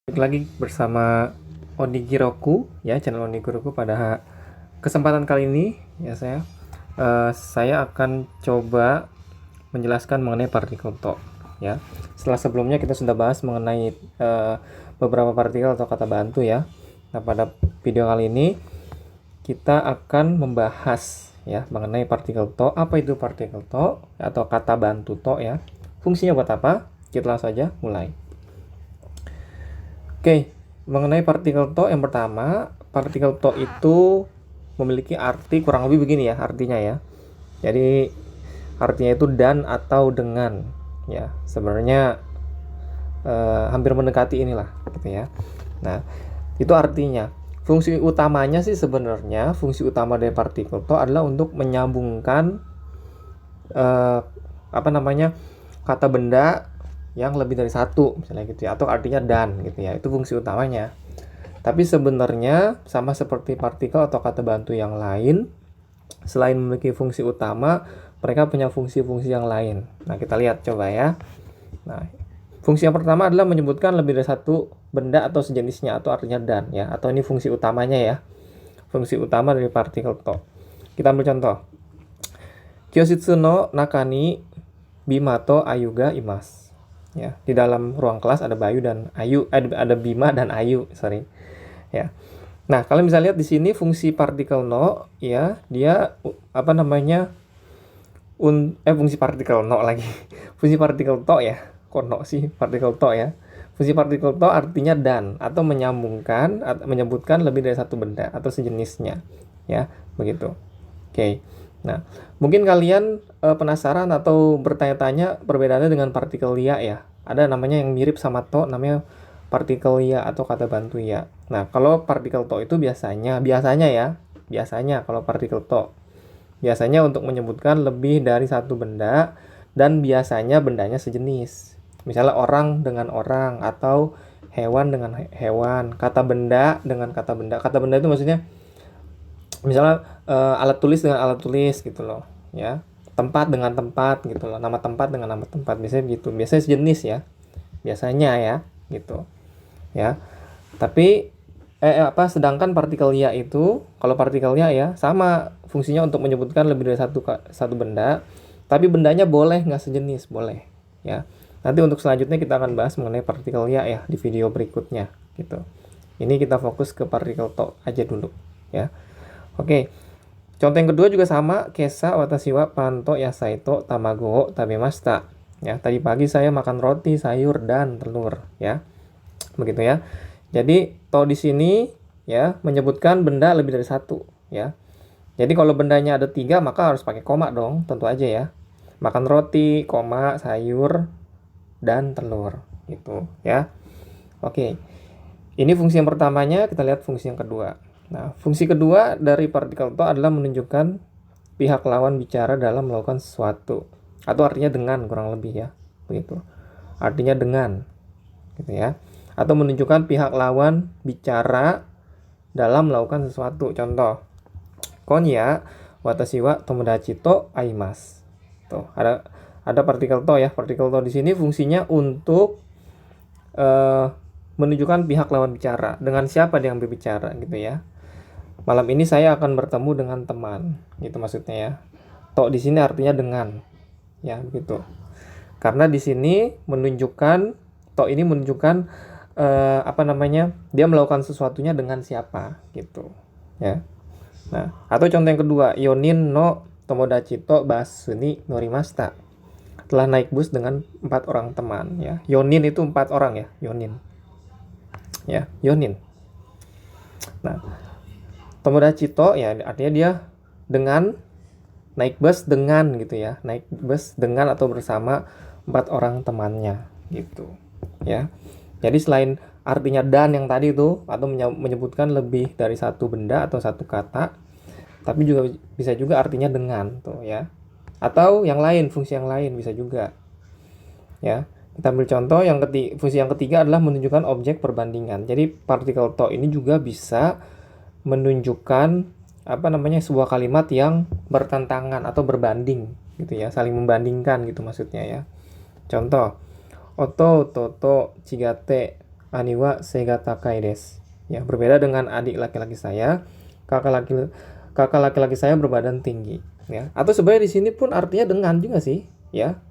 Balik lagi bersama Onigiroku ya, channel Onigiroku. Pada kesempatan kali ini ya saya akan coba menjelaskan mengenai partikel Th ya. Setelah sebelumnya kita sudah bahas mengenai beberapa partikel atau kata bantu ya. Nah, pada video kali ini kita akan membahas ya mengenai partikel Th. Apa itu partikel Th atau kata bantu Th ya? Fungsinya buat apa? Kita langsung saja mulai. Oke, mengenai partikel Th yang pertama, partikel Th itu memiliki arti kurang lebih begini ya artinya ya. Jadi artinya itu dan atau dengan ya. Sebenarnya hampir mendekati inilah gitu ya. Nah, itu artinya fungsi utamanya sih sebenarnya fungsi utama dari partikel Th adalah untuk menyambungkan kata benda yang lebih dari satu misalnya gitu ya, atau artinya dan gitu ya, itu fungsi utamanya. Tapi sebenarnya sama seperti partikel atau kata bantu yang lain, selain memiliki fungsi utama, mereka punya fungsi-fungsi yang lain. Nah, kita lihat coba ya. Nah, fungsi yang pertama adalah menyebutkan lebih dari satu benda atau sejenisnya, atau artinya dan ya, atau ini fungsi utamanya ya. Fungsi utama dari partikel Th. Kita ambil contoh. Kyoshitsu no naka ni Bima to Ayu ga imasu. Ya, di dalam ruang kelas ada Bayu dan Ayu, ada Bima dan Ayu, sorry. Ya. Nah, kalian bisa lihat di sini fungsi partikel no ya, dia fungsi partikel no lagi. Fungsi partikel Th ya. Kok no sih partikel Th ya? Fungsi partikel Th artinya dan atau menyambungkan atau menyebutkan lebih dari satu benda atau sejenisnya. Ya, begitu. Oke. Nah, mungkin kalian penasaran atau bertanya-tanya perbedaannya dengan partikel ya ya. Ada namanya yang mirip sama Th, namanya partikel ya atau kata bantu ya. Nah, kalau partikel Th itu biasanya kalau partikel Th biasanya untuk menyebutkan lebih dari satu benda dan biasanya bendanya sejenis. Misalnya orang dengan orang atau hewan dengan hewan, kata benda dengan kata benda. Kata benda itu maksudnya misalnya alat tulis dengan alat tulis gitu loh ya, tempat dengan tempat gitu loh, nama tempat dengan nama tempat, biasanya gitu, biasanya sejenis ya, biasanya ya gitu ya. Tapi sedangkan partikel ya itu, kalau partikel ya sama fungsinya untuk menyebutkan lebih dari satu benda, tapi bendanya boleh nggak sejenis, boleh ya. Nanti untuk selanjutnya kita akan bahas mengenai partikel ya di video berikutnya gitu. Ini kita fokus ke partikel Th aja dulu ya. Oke, contoh yang kedua juga sama. Kesa watashi wa panto yasai to tamago o tabemashita. Ya, tadi pagi saya makan roti, sayur, dan telur. Ya, begitu ya. Jadi to di sini ya menyebutkan benda lebih dari satu. Ya, jadi kalau bendanya ada 3 maka harus pakai koma dong, tentu aja ya. Makan roti, koma, sayur, dan telur. Gitu ya. Oke, ini fungsi yang pertamanya. Kita lihat fungsi yang kedua. Nah, fungsi kedua dari partikel Th adalah menunjukkan pihak lawan bicara dalam melakukan sesuatu. Atau artinya dengan, kurang lebih ya. Begitu. Artinya dengan. Gitu ya. Atau menunjukkan pihak lawan bicara dalam melakukan sesuatu. Contoh. Konya watashi wa tomodachi to aimasu. Tuh, ada partikel Th ya. Partikel Th di sini fungsinya untuk menunjukkan pihak lawan bicara. Dengan siapa dia yang berbicara gitu ya. Malam ini saya akan bertemu dengan teman, gitu maksudnya ya. Th di sini artinya dengan, ya begitu. Karena di sini menunjukkan Th ini menunjukkan dia melakukan sesuatunya dengan siapa, gitu, ya. Nah, atau contoh yang kedua, Yonin no tomodachi to basu ni norimashita. Telah naik bus dengan 4 orang teman, ya. Yonin itu 4 orang ya, Yonin. Ya, Yonin. Nah, tomodachi to ya artinya dia dengan, naik bus dengan gitu ya, naik bus dengan atau bersama 4 orang temannya gitu ya. Jadi selain artinya dan yang tadi itu atau menyebutkan lebih dari satu benda atau satu kata, tapi juga bisa juga artinya dengan tuh ya, atau yang lain, fungsi yang lain bisa juga ya. Kita ambil contoh fungsi yang ketiga adalah menunjukkan objek perbandingan. Jadi partikel Th ini juga bisa menunjukkan sebuah kalimat yang bertentangan atau berbanding gitu ya, saling membandingkan gitu maksudnya ya. Contoh, oto toto chigate aniwa segatakai desu. Ya, berbeda dengan adik laki-laki saya, kakak laki-laki saya berbadan tinggi, ya. Atau sebenarnya di sini pun artinya dengan juga sih, ya.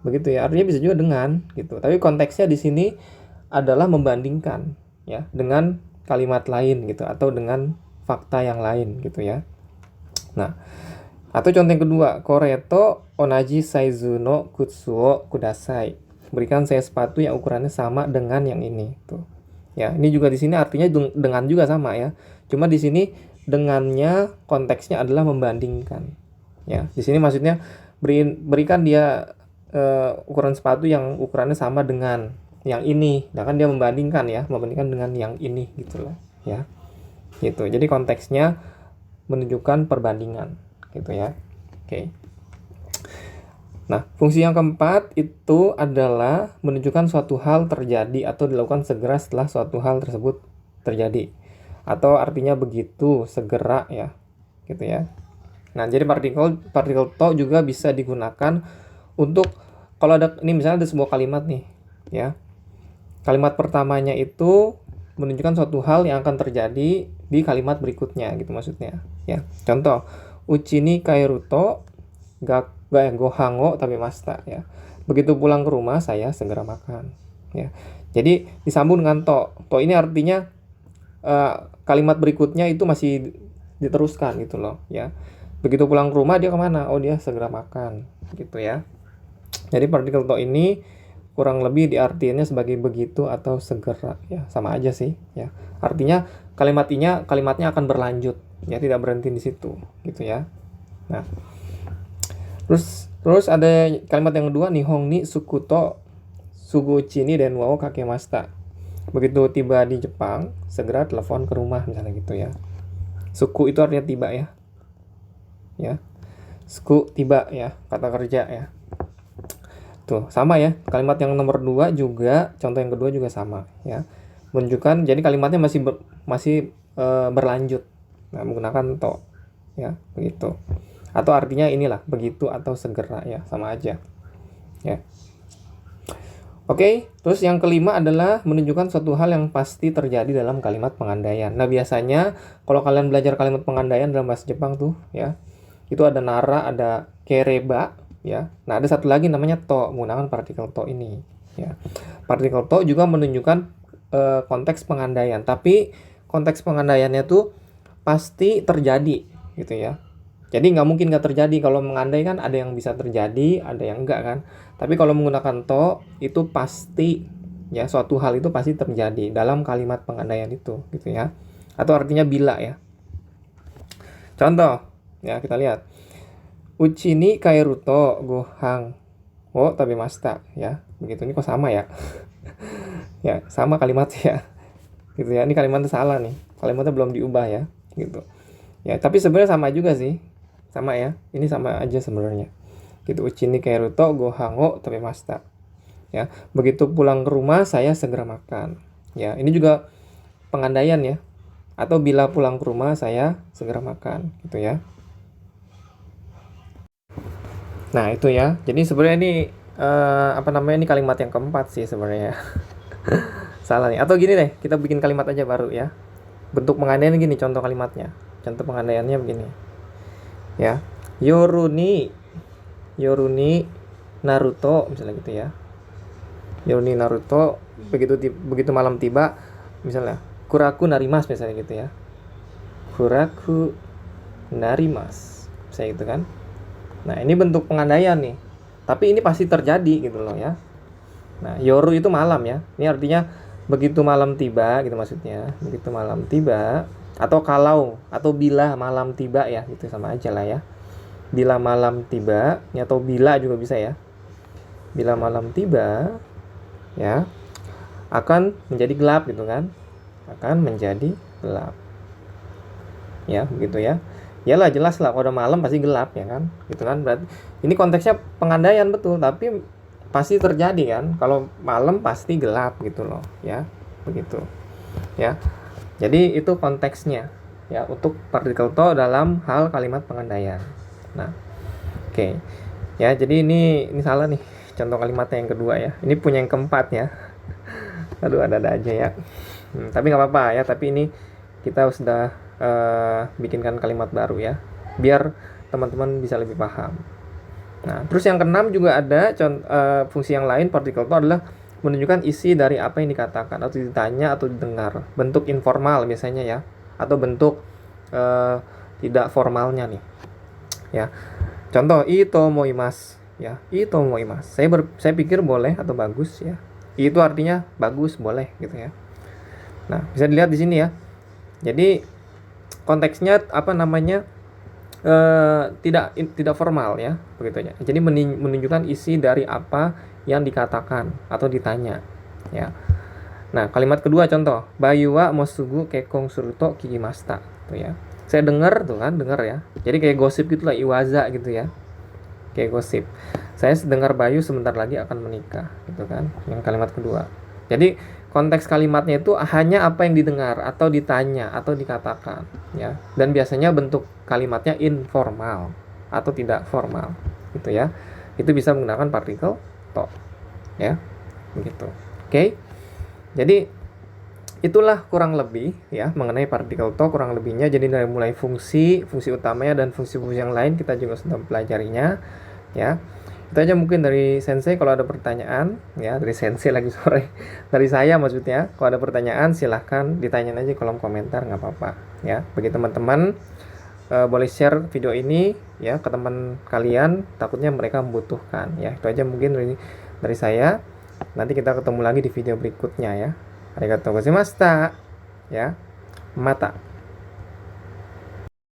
Begitu ya, artinya bisa juga dengan gitu. Tapi konteksnya di sini adalah membandingkan ya dengan kalimat lain gitu atau dengan fakta yang lain gitu ya. Nah, atau contoh yang kedua, koreto onaji saizu no kutsu o kudasai. Berikan saya sepatu yang ukurannya sama dengan yang ini tuh. Ya, ini juga di sini artinya dengan juga sama ya. Cuma di sini dengannya konteksnya adalah membandingkan. Ya, di sini maksudnya berikan dia ukuran sepatu yang ukurannya sama dengan yang ini. Nah, kan dia membandingkan ya, membandingkan dengan yang ini gitu loh, ya. Gitu. Jadi konteksnya menunjukkan perbandingan gitu ya. Oke. Nah, fungsi yang keempat itu adalah menunjukkan suatu hal terjadi atau dilakukan segera setelah suatu hal tersebut terjadi. Atau artinya begitu, segera ya. Gitu ya. Nah, jadi partikel to juga bisa digunakan untuk kalau ada ini misalnya ada sebuah kalimat nih, ya. Kalimat pertamanya itu menunjukkan suatu hal yang akan terjadi di kalimat berikutnya gitu maksudnya, ya. Contoh, uchi ni kairuto gohango tabemashita ya. Begitu pulang ke rumah saya segera makan, ya. Jadi disambung dengan to. To ini artinya kalimat berikutnya itu masih diteruskan gitu loh, ya. Begitu pulang ke rumah dia kemana? Oh, dia segera makan gitu ya. Jadi partikel to ini kurang lebih diartikannya sebagai begitu atau segera ya, sama aja sih ya. Artinya kalimatnya akan berlanjut ya, tidak berhenti di situ gitu ya. Nah, terus ada kalimat yang kedua, nihong ni sukuto suguchi ni den wa o kakemashita. Begitu tiba di Jepang, segera telepon ke rumah misalnya gitu ya. Suku itu artinya tiba ya. Ya. Suku tiba ya, kata kerja ya. Tuh, sama ya. Kalimat yang nomor 2 juga, contoh yang kedua juga sama ya. Menunjukkan jadi kalimatnya masih berlanjut. Nah, menggunakan to ya, begitu. Atau artinya inilah, begitu atau segera ya, sama aja. Ya. Oke, terus yang kelima adalah menunjukkan suatu hal yang pasti terjadi dalam kalimat pengandaian. Nah, biasanya kalau kalian belajar kalimat pengandaian dalam bahasa Jepang tuh ya, itu ada nara, ada kereba ya. Nah, ada satu lagi namanya to, menggunakan partikel to ini ya. Partikel to juga menunjukkan konteks pengandaian, tapi konteks pengandaiannya tuh pasti terjadi gitu ya. Jadi nggak mungkin nggak terjadi. Kalau mengandai kan ada yang bisa terjadi, ada yang enggak kan. Tapi kalau menggunakan to itu pasti ya, suatu hal itu pasti terjadi dalam kalimat pengandaian itu gitu ya. Atau artinya bila ya. Contoh ya, kita lihat. Uchi ni kairuto gohang wo tabemashita ya. Begitu, ini kok sama ya? Ya, sama kalimat ya. Gitu ya. Ini kalimatnya salah nih. Kalimatnya belum diubah ya, gitu. Ya, tapi sebenarnya sama juga sih. Sama ya, ini sama aja sebenarnya gitu. Uchi ni kairuto gohan wo tabemashita ya. Begitu pulang ke rumah saya segera makan ya. Ini juga pengandaian ya, atau bila pulang ke rumah saya segera makan gitu ya. Nah, itu ya. Jadi sebenarnya ini ini kalimat yang keempat sih sebenarnya. Salah nih. Atau gini deh, kita bikin kalimat aja baru ya. Bentuk pengandaian gini, contoh kalimatnya. Contoh pengandaiannya begini ya. Yoruni Naruto misalnya gitu ya. Yoruni Naruto, begitu malam tiba misalnya kuraku narimas misalnya gitu ya. Kuraku narimas misalnya gitu kan. Nah, ini bentuk pengandaian nih. Tapi ini pasti terjadi gitu loh ya. Nah, yoru itu malam ya. Ini artinya begitu malam tiba gitu maksudnya. Begitu malam tiba atau bila malam tiba ya, gitu sama aja lah ya. Bila malam tiba atau bila juga bisa ya. Bila malam tiba ya, akan menjadi gelap gitu kan. Akan menjadi gelap. Ya, begitu ya. Yalah, jelas lah kalau udah malam pasti gelap ya kan. Gitu kan. Berarti ini konteksnya pengandaian betul, tapi pasti terjadi kan. Kalau malam pasti gelap gitu loh ya. Begitu. Ya. Jadi itu konteksnya ya untuk partikel to dalam hal kalimat pengandaian. Nah, oke. Ya, jadi ini salah nih contoh kalimatnya yang kedua ya. Ini punya yang keempat ya. Aduh, ada-ada aja ya. Tapi nggak apa-apa ya, tapi ini kita sudah bikinkan kalimat baru ya, biar teman-teman bisa lebih paham. Nah, terus yang keenam juga ada fungsi yang lain partikel to adalah menunjukkan isi dari apa yang dikatakan atau ditanya atau didengar. Bentuk informal biasanya ya, atau bentuk tidak formalnya nih. Ya. Contoh ito moimas ya. Ito moimas. Saya pikir boleh atau bagus ya. Itu artinya bagus, boleh gitu ya. Nah, bisa dilihat di sini ya. Jadi konteksnya apa namanya? Tidak formal ya, begitu ya. Jadi menunjukkan isi dari apa yang dikatakan atau ditanya ya. Nah, kalimat kedua contoh, Bayuwa mosugu kekong suruto kikimasta tuh ya. Saya dengar tuh kan, dengar ya. Jadi kayak gosip gitulah, iwaza gitu ya. Kayak gosip. Saya dengar Bayu sebentar lagi akan menikah gitu kan. Yang kalimat kedua. Jadi konteks kalimatnya itu hanya apa yang didengar atau ditanya atau dikatakan ya, dan biasanya bentuk kalimatnya informal atau tidak formal gitu ya. Itu bisa menggunakan partikel to ya, begitu. Oke, jadi itulah kurang lebih ya mengenai partikel to, kurang lebihnya. Jadi dari mulai fungsi utamanya dan fungsi-fungsi yang lain kita juga sudah mempelajarinya ya. Itu aja mungkin dari Sensei. Kalau ada pertanyaan ya, dari Sensei lagi sore, dari saya maksudnya, kalau ada pertanyaan silahkan ditanyain aja kolom komentar, nggak apa-apa ya. Bagi teman-teman boleh share video ini ya ke teman kalian, takutnya mereka membutuhkan ya. Itu aja mungkin dari saya. Nanti kita ketemu lagi di video berikutnya ya. Arigatou gozaimashita ya. Mata.